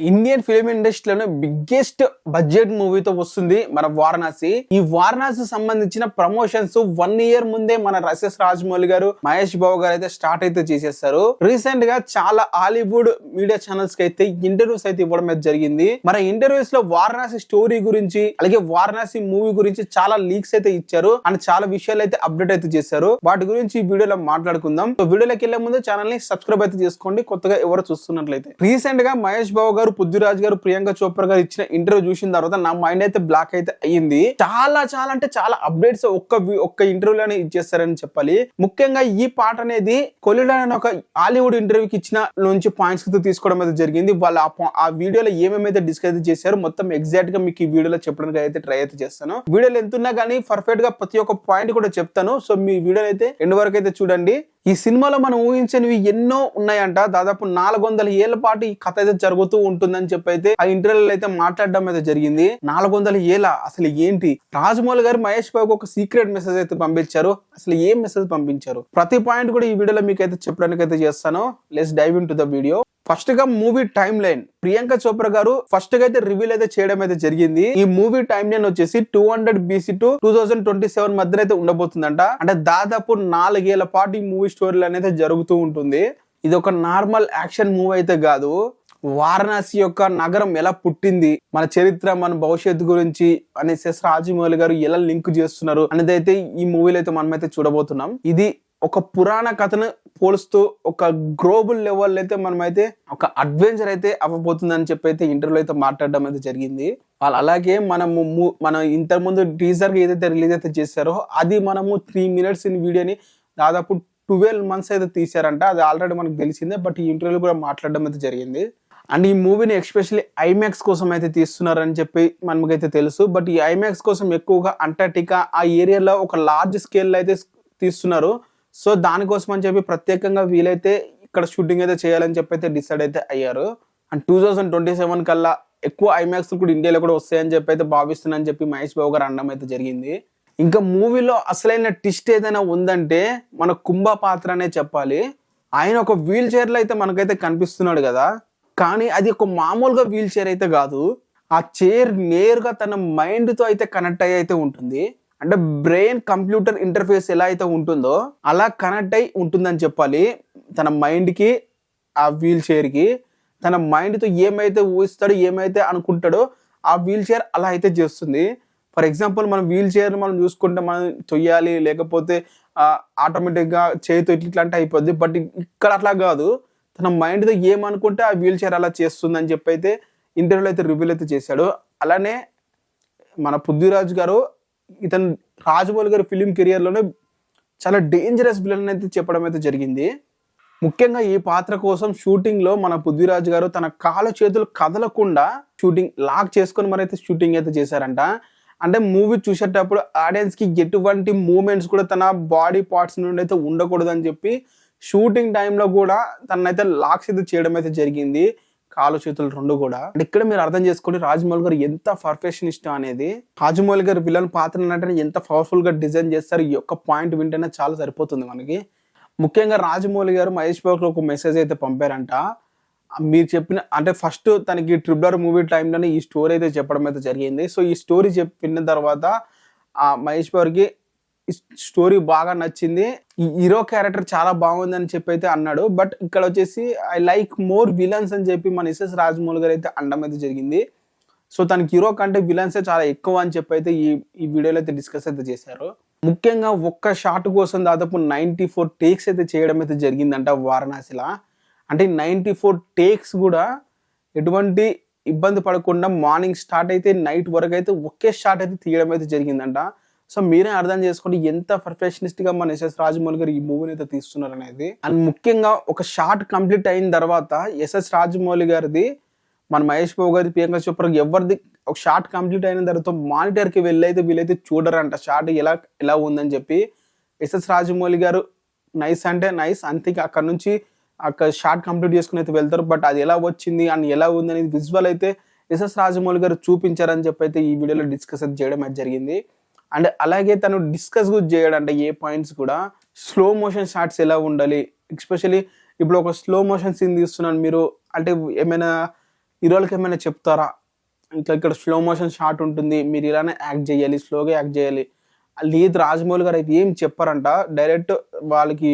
Indian film ఇండస్ట్రీలోనే biggest budget మూవీతో వస్తుంది మన వారణాసి. ఈ వారణాసి సంబంధించిన ప్రమోషన్స్ 1 year ముందే మన ఎస్ఎస్ రాజమౌళి గారు, మహేష్ బాబు గారు అయితే స్టార్ట్ అయితే చేసేస్తారు. రీసెంట్ గా చాలా హాలీవుడ్ మీడియా ఛానల్స్ కి అయితే ఇంటర్వ్యూస్ అయితే ఇవ్వడం అయితే జరిగింది. మన ఇంటర్వ్యూస్ లో వారణాసి స్టోరీ గురించి అలాగే వారణాసి మూవీ గురించి చాలా లీక్స్ అయితే ఇచ్చారు అండ్ చాలా విషయాలు అయితే అప్డేట్ అయితే చేశారు. వాటి గురించి ఈ వీడియోలో మాట్లాడుకుందాం. వీడియోలోకి వెళ్లే ముందు ఛానల్ ని సబ్స్క్రైబ్ అయితే చేసుకోండి కొత్తగా ఎవరు చూస్తున్నట్లయితే. రీసెంట్ గా మహేష్ బాబు గారు, పృథ్వీరాజ్ గారు, ప్రియాంక చోప్రా గారు ఇచ్చిన ఇంటర్వ్యూ చూసిన తర్వాత నా మైండ్ అయితే బ్లాక్ అయితే అయ్యింది. చాలా అంటే చాలా అప్డేట్స్ ఒక్క ఇంటర్వ్యూలోనే ఇచ్చేస్తారని చెప్పాలి. ముఖ్యంగా ఈ పాట అనేది కొలిడా అనే ఒక హాలీవుడ్ ఇంటర్వ్యూకి ఇచ్చిన నుంచి పాయింట్స్ తీసుకోవడం అయితే జరిగింది. వాళ్ళు ఆ వీడియోలో ఏమేమైతే డిస్కస్ చేశారో మొత్తం ఎగ్జాక్ట్ గా మీకు ఈ వీడియోలో చెప్పడానికి అయితే ట్రై అయితే చేస్తాను. వీడియోలో ఎంత ఉన్నా కానీ పర్ఫెక్ట్ గా ప్రతి ఒక్క పాయింట్ కూడా చెప్తాను. సో మీ వీడియో అయితే ఎండ్ వరకు అయితే చూడండి. ఈ సినిమాలో మనం ఊహించనివి ఎన్నో ఉన్నాయంట. దాదాపు 400 ఏళ్ల పాటు ఈ కథ అయితే జరుగుతూ ఉంటుందని చెప్పి అయితే ఆ ఇంటర్వ్యూలో అయితే మాట్లాడడం అయితే జరిగింది. 400 ఏళ్ళ అసలు ఏంటి? రాజమౌళి గారు మహేష్ బాబుకి ఒక సీక్రెట్ మెసేజ్ అయితే పంపించారు. అసలు ఏం మెసేజ్ పంపించారు? ప్రతి పాయింట్ కూడా ఈ వీడియోలో మీకు అయితే చెప్పడానికి అయితే చేస్తాను. Let's dive into the video. First గా movie time line. Priyanka Chopra గారు ఫస్ట్ గా అయితే రివీల్ అయితే చేయడం అయితే జరిగింది. ఈ మూవీ టైమ్ లైన్ వచ్చేసి 200 BC టు 2027 మధ్య అయితే ఉండబోతుందంట. అంటే దాదాపు 4 ఏళ్ల పాటు ఈ మూవీ స్టోరీలు అనేది జరుగుతూ ఉంటుంది. ఇది ఒక నార్మల్ యాక్షన్ మూవీ అయితే కాదు. వారణాసి యొక్క నగరం ఎలా పుట్టింది, మన చరిత్ర, మన భవిష్యత్తు గురించి అనేసి రాజమౌళి గారు ఎలా లింక్ చేస్తున్నారు అనేది అయితే ఈ మూవీలో అయితే మనం అయితే చూడబోతున్నాం. ఇది ఒక పురాణ కథను పోలుస్తూ ఒక గ్లోబల్ లెవెల్ అయితే మనమైతే ఒక అడ్వెంచర్ అయితే అవ్వబోతుంది అని చెప్పి అయితే ఇంటర్వ్యూలో అయితే మాట్లాడడం అయితే జరిగింది. వాళ్ళు అలాగే మనం ఇంతకు ముందు టీజర్ ఏదైతే రిలీజ్ అయితే చేశారో అది మనము 3 minutes ఇన్ వీడియోని దాదాపు 12 months అయితే తీశారంట. అది ఆల్రెడీ మనకు తెలిసిందే. బట్ ఈ ఇంటర్వ్యూలో కూడా మాట్లాడడం అయితే జరిగింది. అండ్ ఈ మూవీని ఎస్పెషల్లీ ఐమాక్స్ కోసం అయితే తీస్తున్నారని చెప్పి మనకైతే తెలుసు. బట్ ఈ ఐమాక్స్ కోసం ఎక్కువగా అంటార్టికా ఆ ఏరియాలో ఒక లార్జ్ స్కేల్ అయితే తీస్తున్నారు. సో దానికోసం అని చెప్పి ప్రత్యేకంగా వీలైతే ఇక్కడ షూటింగ్ అయితే చేయాలని చెప్పి అయితే డిసైడ్ అయితే అయ్యారు. అండ్ 2027 కల్లా ఎక్కువ ఐమాక్స్ కూడా ఇండియాలో కూడా వస్తాయని చెప్పి అయితే భావిస్తున్నారని చెప్పి మహేష్ బాబు గారు అనడం అయితే జరిగింది. ఇంకా మూవీలో అసలైన ట్విస్ట్ ఏదైనా ఉందంటే మన కుంభ పాత్ర అనే చెప్పాలి. ఆయన ఒక వీల్ చైర్ లో అయితే మనకైతే కనిపిస్తున్నాడు కదా, కానీ అది ఒక మామూలుగా వీల్ చైర్ అయితే కాదు. ఆ చైర్ నేరుగా తన మైండ్ తో అయితే కనెక్ట్ అయ్యి అయితే ఉంటుంది. అంటే బ్రెయిన్ కంప్యూటర్ ఇంటర్ఫేస్ ఎలా అయితే ఉంటుందో అలా కనెక్ట్ అయి ఉంటుందని చెప్పాలి. తన మైండ్ కి ఆ వీల్ చైర్ కి తన మైండ్ తో ఏమైతే ఊహిస్తాడో ఏమైతే అనుకుంటాడో ఆ వీల్ చైర్ అలా అయితే చేస్తుంది. ఫర్ ఎగ్జాంపుల్ మనం వీల్ చైర్ మనం చూసుకుంటే మనం తొయ్యాలి, లేకపోతే ఆటోమేటిక్ గా చేతితో ఇట్లా అంటే అయిపోద్ది. బట్ ఇక్కడ అట్లా కాదు. తన మైండ్ తో ఏమనుకుంటే ఆ వీల్ చైర్ అలా చేస్తుంది అని చెప్పి అయితే ఇంటర్వ్యూలో అయితే రివీల్ అయితే చేశాడు. అలానే మన పృథ్వీరాజ్ గారు ఇతను రాజమౌళి గారి ఫిలిం కెరియర్ లోనే చాలా డేంజరస్ విలన్ అయితే చెప్పడం అయితే జరిగింది. ముఖ్యంగా ఈ పాత్ర కోసం షూటింగ్ లో మన పృథ్వీరాజ్ గారు తన కాలు చేతులు కదలకుండా షూటింగ్ లాక్ చేసుకొని మరి అయితే షూటింగ్ అయితే చేశారంట. అంటే మూవీ చూసేటప్పుడు ఆడియన్స్ కి ఎటువంటి మూమెంట్స్ కూడా తన బాడీ పార్ట్స్ నుండి అయితే ఉండకూడదు అని చెప్పి షూటింగ్ టైంలో కూడా తనైతే లాక్స్ అయితే చేయడం అయితే జరిగింది, కాలు చేతులు 2 కూడా. అంటే ఇక్కడ మీరు అర్థం చేసుకోండి రాజమౌళి గారు ఎంత పర్ఫెక్షనిస్ట్ అనేది. రాజమౌళి గారు విలన్ పాత్ర అంటే ఎంత పవర్ఫుల్ గా డిజైన్ చేస్తారు. ఈ యొక్క పాయింట్ వింటేనే చాలా సరిపోతుంది మనకి. ముఖ్యంగా రాజమౌళి గారు మహేష్ బాబుకి ఒక మెసేజ్ అయితే పంపారంట. మీరు చెప్పిన అంటే ఫస్ట్ తనకి RRR మూవీ టైంలోనే ఈ స్టోరీ అయితే చెప్పడం అయితే జరిగింది. సో ఈ స్టోరీ చెప్పిన తర్వాత ఆ మహేష్ బాబుకి ఈ స్టోరీ బాగా నచ్చింది, ఈ హీరో క్యారెక్టర్ చాలా బాగుంది అని చెప్పి అయితే అన్నాడు. బట్ ఇక్కడ వచ్చేసి ఐ లైక్ మోర్ విలన్స్ అని చెప్పి మన ఎస్ఎస్ రాజమౌళి గారు అయితే అనడం అయితే జరిగింది. సో తనకి హీరో కంటే విలన్సే చాలా ఎక్కువ అని చెప్పి అయితే ఈ వీడియోలో అయితే డిస్కస్ అయితే చేశారు. ముఖ్యంగా ఒక్క షాట్ కోసం దాదాపు 94 takes అయితే చేయడం అయితే జరిగిందంట వారణాసిలా. అంటే 94 takes కూడా ఎటువంటి ఇబ్బంది పడకుండా మార్నింగ్ స్టార్ట్ అయితే నైట్ వరకు అయితే ఒకే షాట్ అయితే తీయడం అయితే జరిగిందంట. సో మీరే అర్థం చేసుకోండి ఎంత పర్ఫెక్షనిస్ట్ గా మన ఎస్ఎస్ రాజమౌళి గారు ఈ మూవీని అయితే తీస్తున్నారు అనేది. అండ్ ముఖ్యంగా ఒక షాట్ కంప్లీట్ అయిన తర్వాత ఎస్ఎస్ రాజమౌళి గారిది, మన మహేష్ బాబు గారి, ప్రియాంక చోప్రా ఎవరిది ఒక షాట్ కంప్లీట్ అయిన తర్వాత మానిటర్ కి వెళ్ళైతే వీళ్ళైతే చూడరంట షాట్ ఎలా ఉందని చెప్పి. ఎస్ఎస్ రాజమౌళి గారు నైస్ అంటే నైస్ అంతే, అక్కడ నుంచి అక్కడ షాట్ కంప్లీట్ చేసుకుని అయితే వెళ్తారు. బట్ అది ఎలా వచ్చింది అండ్ ఎలా ఉంది అనేది విజువల్ అయితే ఎస్ఎస్ రాజమౌళి గారు చూపించారని చెప్పి అయితే ఈ వీడియోలో డిస్కస్ అయితే చేయడం అయితే జరిగింది. అండ్ అలాగే తను డిస్కస్ కూడా చేయడంటే ఏ పాయింట్స్ కూడా స్లో మోషన్ షాట్స్ ఎలా ఉండాలి, ఎస్పెషల్లీ ఇప్పుడు ఒక స్లో మోషన్ సీన్ తీస్తున్నాను మీరు అంటే ఏమైనా హీరోలకి ఏమైనా చెప్తారా, ఇట్లా ఇక్కడ స్లో మోషన్ షాట్ ఉంటుంది, మీరు ఇలానే యాక్ట్ చేయాలి, స్లోగా యాక్ట్ చేయాలి, లేదు రాజమౌళి గారు అయితే ఏం చెప్పారంట. డైరెక్ట్ వాళ్ళకి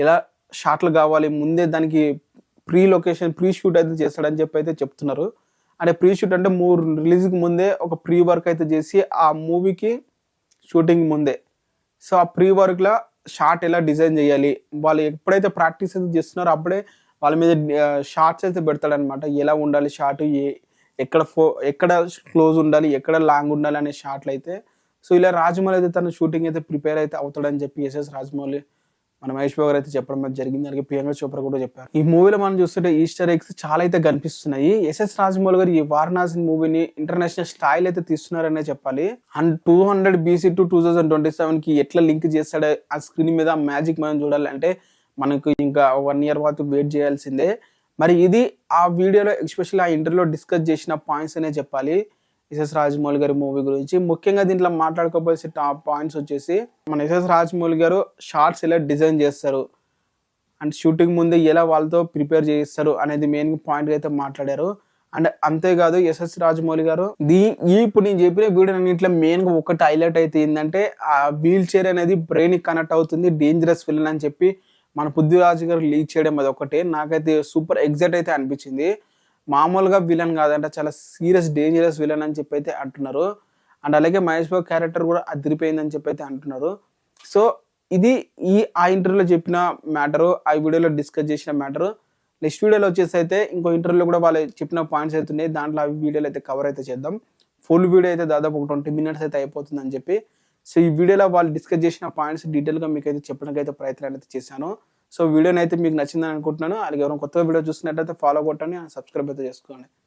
ఎలా షాట్లు కావాలి ముందే దానికి ప్రీ షూట్ అయితే చేస్తాడని చెప్పి అయితే చెప్తున్నారు. అంటే ప్రీ షూట్ అంటే రిలీజ్కి ముందే ఒక ప్రీ వర్క్ అయితే చేసి ఆ మూవీకి షూటింగ్ ముందే, సో ఆ ప్రీ వర్క్లో షార్ట్ ఎలా డిజైన్ చేయాలి, వాళ్ళు ఎప్పుడైతే ప్రాక్టీస్ అయితే చేస్తున్నారో అప్పుడే వాళ్ళ మీద షార్ట్స్ అయితే పెడతాడనమాట. ఎలా ఉండాలి షార్ట్, ఎక్కడ క్లోజ్ ఉండాలి, ఎక్కడ లాంగ్ ఉండాలి అనే షార్ట్లు అయితే. సో ఇలా రాజమౌళి అయితే తన షూటింగ్ అయితే ప్రిపేర్ అయితే అవుతాడని చెప్పి ఎస్ఎస్ రాజమౌళి మన మహేష్ బాబు గారు అయితే చెప్పడం అయితే జరిగింది. అలాగే ప్రియాంక చోప్రా కూడా చెప్పారు. ఈ మూవీలో మనం చూస్తుంటే ఈస్టర్ ఎగ్స్ చాలా అయితే కనిపిస్తున్నాయి. ఎస్ఎస్ రాజమౌళి గారు ఈ వారణాసి మూవీని ఇంటర్నేషనల్ స్టైల్ అయితే తీస్తున్నారనే చెప్పాలి. అండ్ 200 BC to 2027 కి ఎట్లా లింక్ చేస్తాడో ఆ స్క్రీన్ మీద మ్యాజిక్ మనం చూడాలంటే మనకు ఇంకా 1 year వరకు వెయిట్ చేయాల్సిందే. మరి ఇది ఆ వీడియోలో ఎస్పెషల్లీ ఆ ఇంటర్వ్యూలో డిస్కస్ చేసిన పాయింట్స్ అనే చెప్పాలి ఎస్ఎస్ రాజమౌళి గారి మూవీ గురించి. ముఖ్యంగా దీంట్లో మాట్లాడుకోవాల్సిన టాప్ పాయింట్స్ వచ్చేసి మన ఎస్ఎస్ రాజమౌళి గారు షార్ట్స్ ఎలా డిజైన్ చేస్తారు అండ్ షూటింగ్ ముందే ఎలా వాళ్ళతో ప్రిపేర్ చేయిస్తారు అనేది మెయిన్ పాయింట్ అయితే మాట్లాడారు. అండ్ అంతేకాదు ఎస్ఎస్ రాజమౌళి గారు ఇప్పుడు నేను చెప్పిన వీడియో అన్నింటిలో మెయిన్గా ఒకటి హైలైట్ అయితే ఏంటంటే ఆ వీల్ చైర్ అనేది బ్రెయిన్కి కనెక్ట్ అవుతుంది, డేంజరస్ విలన్ అని చెప్పి మన పృథ్వీరాజ్ గారు లీక్ చేయడం అది ఒకటే నాకైతే సూపర్ ఎగ్జైట్ అయితే అనిపించింది. మామూలుగా విలన్ కాదంటే చాలా సీరియస్ డేంజరస్ విలన్ అని చెప్పి అయితే అంటున్నారు. అండ్ అలాగే మహేష్ బాబు క్యారెక్టర్ కూడా అదిరిపోయిందని చెప్పి అయితే అంటున్నారు. సో ఇది ఆ ఇంటర్వ్యూలో చెప్పిన మ్యాటరు, ఆ వీడియోలో డిస్కస్ చేసిన మ్యాటరు. నెక్స్ట్ వీడియోలో వచ్చేసి అయితే ఇంకో ఇంటర్వ్యూలో కూడా వాళ్ళు చెప్పిన పాయింట్స్ అయితే ఉన్నాయి, దాంట్లో ఆ వీడియోలో అయితే కవర్ అయితే చేద్దాం. ఫుల్ వీడియో అయితే దాదాపు ఒక 20 minutes అయితే అయిపోతుందని చెప్పి. సో ఈ వీడియోలో వాళ్ళు డిస్కస్ చేసిన పాయింట్స్ డీటెయిల్గా మీకు అయితే చెప్పడానికి అయితే ప్రయత్నాలు అయితే చేశాను. సో వీడియోని అయితే మీకు నచ్చిందని అనుకుంటున్నాను. అలాగే ఎవరైనా కొత్త వీడియో చూసినట్లయితే ఫాలో కొట్టండి, సబ్స్క్రైబ్ అయితే చేసుకోండి.